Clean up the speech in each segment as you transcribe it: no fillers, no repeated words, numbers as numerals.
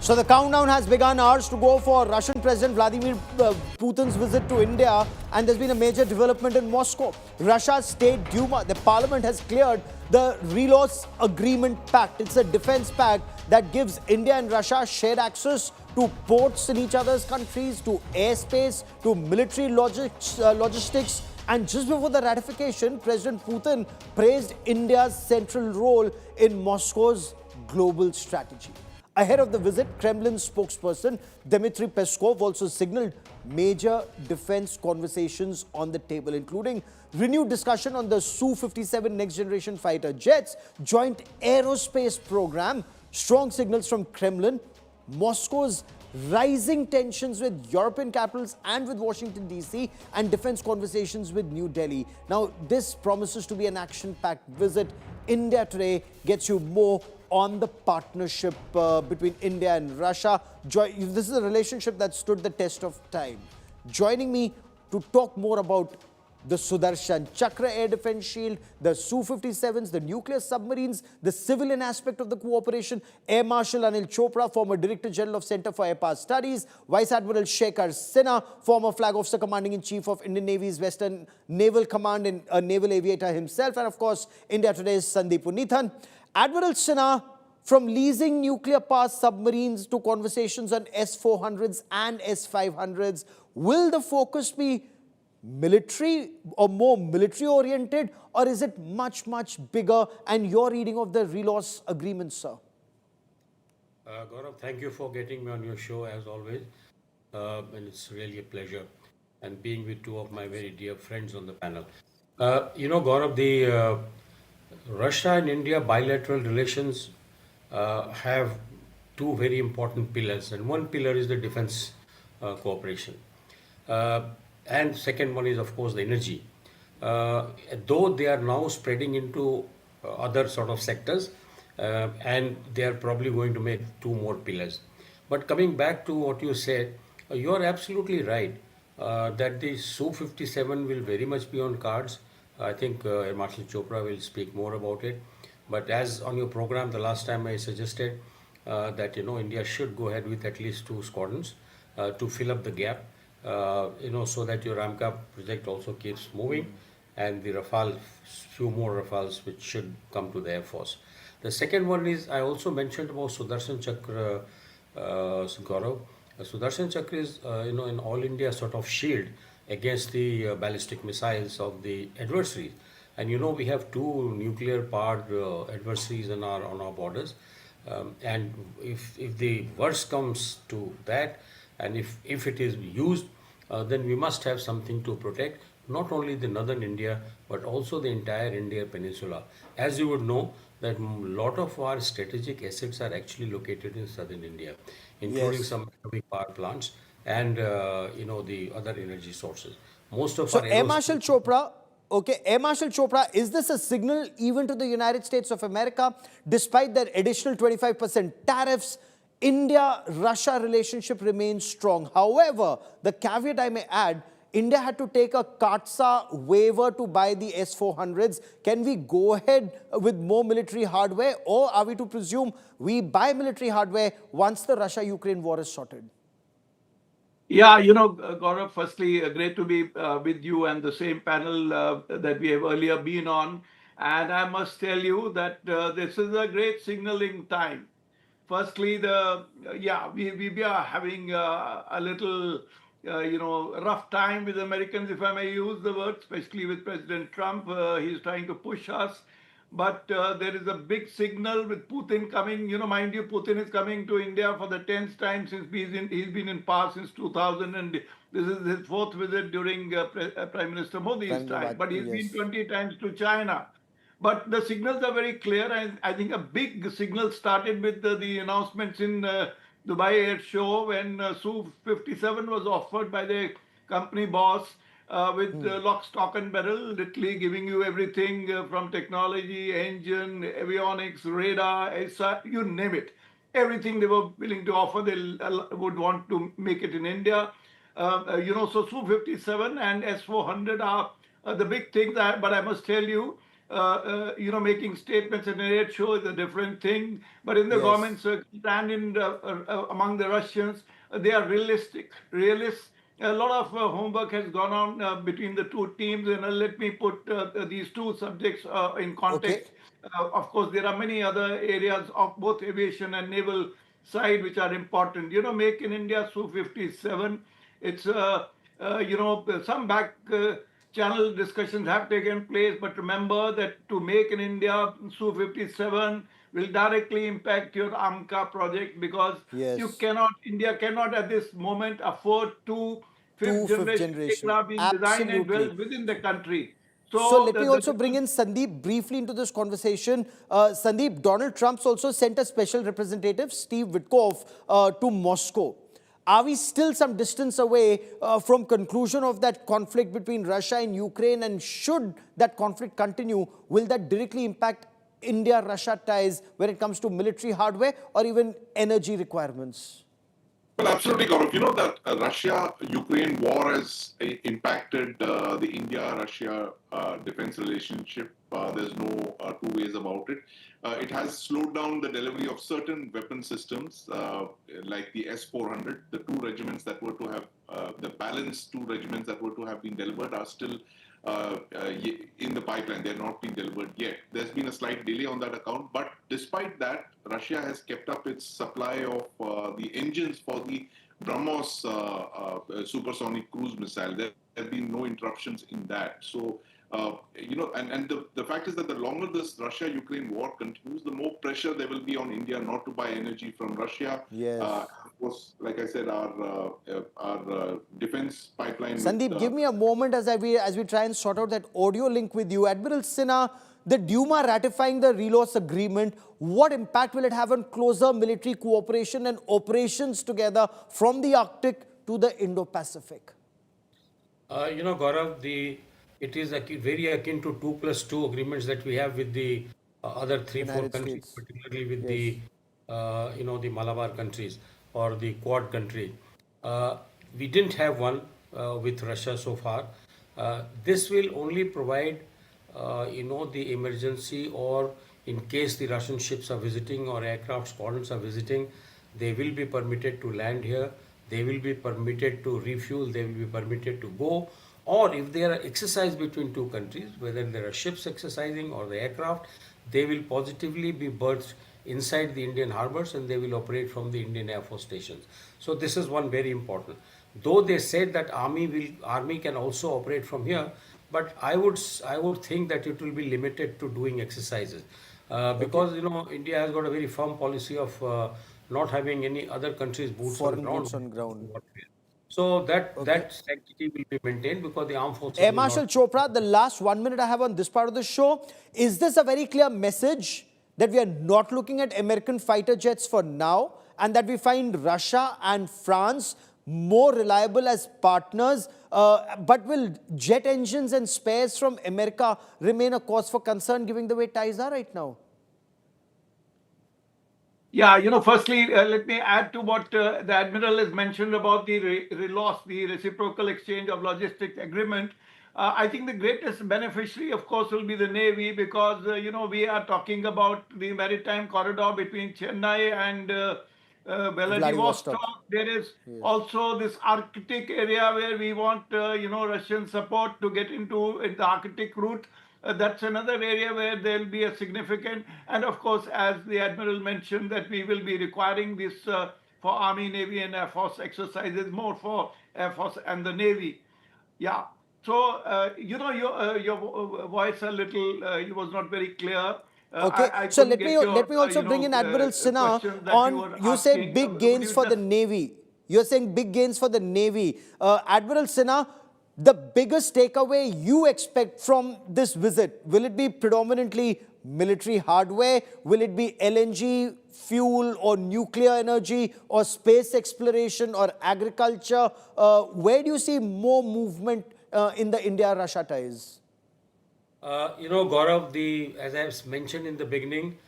So the countdown has begun, hours to go for Russian President Vladimir Putin's visit to India, and there's been a major development in Moscow. Russia's State Duma, the parliament has cleared the RELOS agreement pact. It's a defense pact that gives India and Russia shared access to ports in each other's countries, to airspace, to military logistics. And just before the ratification, President Putin praised India's central role in Moscow's global strategy. Ahead of the visit, Kremlin spokesperson Dmitry Peskov also signaled major defense conversations on the table, including renewed discussion on the Su-57 next-generation fighter jets, joint aerospace program, strong signals from Kremlin, Moscow's rising tensions with European capitals and with Washington, D.C., and defense conversations with New Delhi. Now, this promises to be an action-packed visit. India Today gets you more on the partnership between India and Russia. This is a relationship that stood the test of time. Joining me to talk more about the Sudarshan Chakra air defense shield, the Su-57s, the nuclear submarines, the civilian aspect of the cooperation, Air Marshal Anil Chopra, former Director General of Centre for Air Power Studies, Vice Admiral Shekhar Sinha, former Flag Officer Commanding-in-Chief of Indian Navy's Western Naval Command and a naval aviator himself, and of course, India Today's Sandeep Punithan. Admiral Sinha, from leasing nuclear-powered submarines to conversations on S-400s and S-500s, will the focus be military or more military-oriented, or is it much, much bigger? And your reading of the RELOS agreement, sir? Gaurav, thank you for getting me on your show as always, and it's really a pleasure, and being with two of my very dear friends on the panel. Gaurav, the Russia and India bilateral relations have two very important pillars, and one pillar is the defense cooperation. And second one is, of course, the energy. Though they are now spreading into other sort of sectors, and they are probably going to make two more pillars. But coming back to what you said, you are absolutely right that the Su-57 will very much be on cards. I think Air Marshal Chopra will speak more about it. But as on your program the last time I suggested that India should go ahead with at least two squadrons to fill up the gap. So that your Ramka project also keeps moving, and the Rafale, few more Rafales which should come to the Air Force. The second one is, I also mentioned about Sudarshan Chakra, Gaurav. Sudarshan Chakra is, an all India sort of shield against the ballistic missiles of the adversaries. And we have two nuclear powered adversaries on our borders. And if the worst comes to that, and if it is used, then we must have something to protect not only the northern India, but also the entire India peninsula. As you would know, that a lot of our strategic assets are actually located in southern India, including some atomic power plants and the other energy sources. Most of So our Air Marshal Chopra, Air Marshal Chopra, is this a signal even to the United States of America, despite their additional 25% tariffs? India-Russia relationship remains strong. However, the caveat I may add, India had to take a CAATSA waiver to buy the S-400s. Can we go ahead with more military hardware, or are we to presume we buy military hardware once the Russia-Ukraine war is sorted? Yeah, Gaurav, firstly, great to be with you and the same panel that we have earlier been on. And I must tell you that this is a great signaling time. Firstly, we are having a little, rough time with Americans, if I may use the word, especially with President Trump. He's trying to push us. But there is a big signal with Putin coming. Mind you, Putin is coming to India for the 10th time since he's been in power since 2000, and this is his fourth visit during Prime Minister Modi's time. But he's been 20 times to China. But the signals are very clear, and I think a big signal started with the announcements in Dubai Air Show when Su-57 was offered by the company boss with lock, stock and barrel, literally giving you everything from technology, engine, avionics, radar, you name it. Everything they were willing to offer, they would want to make it in India. So Su-57 and S-400 are the big things, but I must tell you, making statements in a air show is a different thing. But in the government Yes. circle and among the Russians, they are realistic, realists. A lot of homework has gone on between the two teams, and let me put these two subjects in Okay. context. Of course, there are many other areas of both aviation and naval side which are important. Make in India Su-57. It's some back channel discussions have taken place, but remember that to make in India Su-57 will directly impact your AMCA project, because Yes. India cannot at this moment afford two fifth Two fifth generation generation. aircraft being designed and Absolutely. built within the country. So So let me also bring in Sandeep briefly into this conversation. Sandeep, Donald Trump's also sent a special representative, Steve Witkoff, to Moscow. Are we still some distance away from conclusion of that conflict between Russia and Ukraine? And should that conflict continue, will that directly impact India-Russia ties when it comes to military hardware or even energy requirements? Well, absolutely, Gaurav. You know that Russia-Ukraine war has impacted the India-Russia defense relationship. There's no two ways about it. It has slowed down the delivery of certain weapon systems, like the S-400. The two regiments that were to have, the balanced two regiments that were to have been delivered are still in the pipeline. They're not being delivered yet. There's been a slight delay on that account, but despite that, Russia has kept up its supply of the engines for the BrahMos supersonic cruise missile. There have been no interruptions in that. So, and the fact is that the longer this Russia-Ukraine war continues, the more pressure there will be on India not to buy energy from Russia. Yes. Of course, like I said, our defense pipeline. Sandeep, give me a moment as we try and sort out that audio link with you. Admiral Sinha, the Duma ratifying the RELOS agreement, what impact will it have on closer military cooperation and operations together from the Arctic to the Indo-Pacific? Gaurav, it is very akin to 2+2 agreements that we have with the other three, four United countries, States. particularly with Yes. the Malabar countries or the Quad country. We didn't have one with Russia so far. This will only provide, the emergency, or in case the Russian ships are visiting or aircraft squadrons are visiting, they will be permitted to land here. They will be permitted to refuel. They will be permitted to go. Or if there are exercise between two countries, whether there are ships exercising or the aircraft, they will positively be berthed inside the Indian harbors and they will operate from the Indian Air Force stations. So this is one very important. Though they said that army can also operate from here, but I would think that it will be limited to doing exercises, because India has got a very firm policy of not having any other country's boots on Foreign ground. boots on ground. So that Okay. sanctity will be maintained because the armed forces Air will Marshal not. Chopra, the last 1 minute I have on this part of the show, is this a very clear message that we are not looking at American fighter jets for now and that we find Russia and France more reliable as partners, but will jet engines and spares from America remain a cause for concern given the way ties are right now? Yeah, firstly, let me add to what the Admiral has mentioned about the RELOS, the Reciprocal Exchange of Logistics Agreement. I think the greatest beneficiary, of course, will be the Navy, because, we are talking about the maritime corridor between Chennai and Vladivostok. Vladivostok. There is Yes. also this Arctic area where we want, Russian support to get into the Arctic route. That's another area where there will be a significant, and of course, as the Admiral mentioned, that we will be requiring this for Army, Navy, and Air Force exercises, more for Air Force and the Navy. Yeah. So, your voice a little, it was not very clear. Okay, I so couldn't get let me also bring in Admiral Sinha questions that you on, were you say asking. big Would gains you for the just Navy. You're saying big gains for the Navy. Admiral Sinha, the biggest takeaway you expect from this visit, will it be predominantly military hardware? Will it be LNG, fuel or nuclear energy or space exploration or agriculture? Where do you see more movement in the India-Russia ties? Gaurav, as I mentioned in the beginning,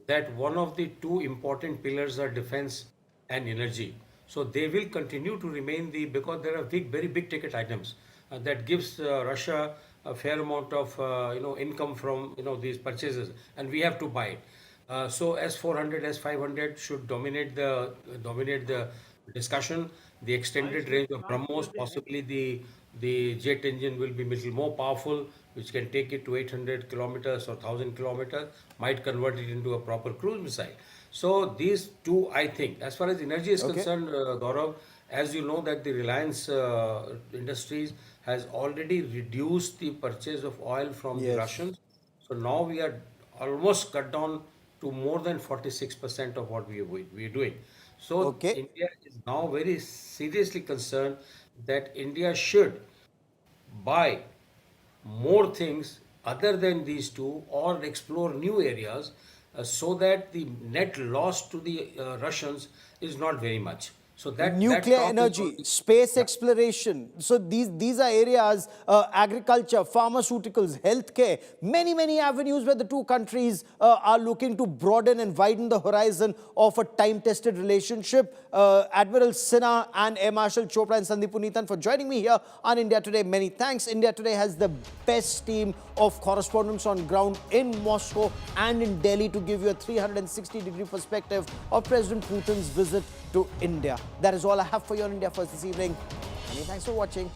that one of the two important pillars are defense and energy. So they will continue to remain because there are very big ticket items that gives Russia a fair amount of income from these purchases, and we have to buy it. So S-400, S-500 should dominate the discussion. The extended range of BrahMos, possibly the jet engine will be a little more powerful, which can take it to 800 kilometers or 1000 kilometers, might convert it into a proper cruise missile. So these two, I think, as far as energy is concerned, Gaurav, as you know that the Reliance Industries has already reduced the purchase of oil from the Yes. Russians. So now we are almost cut down to more than 46% of what we are doing. So Okay. India is now very seriously concerned that India should buy more things other than these two or explore new areas so that the net loss to the Russians is not very much. So that Nuclear talk is energy, already- space Yeah. exploration. So these are areas, agriculture, pharmaceuticals, healthcare, many avenues where the two countries are looking to broaden and widen the horizon of a time-tested relationship. Admiral Sinha and Air Marshal Chopra and Sandeep Punithan for joining me here on India Today. Many thanks. India Today has the best team of correspondents on ground in Moscow and in Delhi to give you a 360-degree perspective of President Putin's visit to India. That is all I have for you on India First this evening. Many thanks for watching.